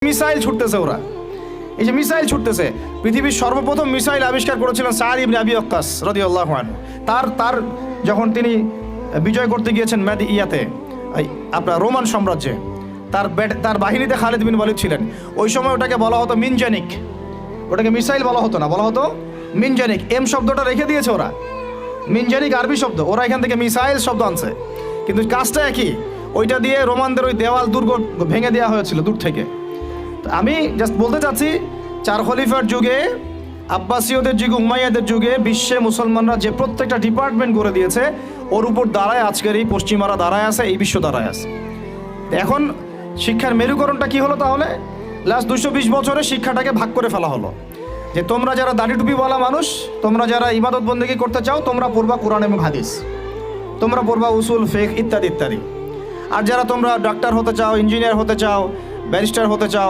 Missile ছুটতেছে ওরা, এই যে মিসাইল ছুটতেছে, পৃথিবীর সর্বপ্রথম মিসাইল আবিষ্কার করেছিলেন সাদ ইবনে আবি ওয়াক্কাস রাদিয়াল্লাহু আনহু। তার যখন তিনি বিজয় করতে গিয়েছেন আপনার রোমান সাম্রাজ্যে, তার বাহিনীতে খালিদ বিন ওয়ালিদ ছিলেন। ওই সময় ওটাকে বলা হতো মিনজানিক, ওটাকে মিসাইল বলা হতো না, বলা হতো মিনজানিক। এম শব্দটা রেখে দিয়েছে ওরা, মিনজানিক আরবি শব্দ, ওরা এখান থেকে মিসাইল শব্দ আনছে, কিন্তু কাজটা একই। ওইটা দিয়ে রোমানদের ওই দেওয়াল দুর্গ ভেঙে দেওয়া হয়েছিল দূর থেকে। আমি জাস্ট বলতে চাচ্ছি, চার খলিফার যুগে, আব্বাসীয়দের যুগে, উমাইয়াদের যুগে বিশ্বে মুসলমানরা যে প্রত্যেকটা ডিপার্টমেন্ট করে দিয়েছে, ওর উপর দাঁড়ায় আজকের এই পশ্চিমারা দাঁড়ায় আছে, এই বিশ্ব দাঁড়ায় আছে। এখন শিক্ষার মেরুকরণটা কি হলো তাহলে? লাস্ট 220 বছরে শিক্ষাটাকে ভাগ করে ফেলা হলো, যে তোমরা যারা দাড়ি টুপিওয়ালা মানুষ, তোমরা যারা ইবাদত বন্দেগী করতে চাও, তোমরা পড়বা কোরআন এবং হাদিস, তোমরা পড়বা উসুল, ফিকহ ইত্যাদি ইত্যাদি। আর যারা তোমরা ডাক্তার হতে চাও, ইঞ্জিনিয়ার হতে চাও, ব্যারিস্টার হতে চাও,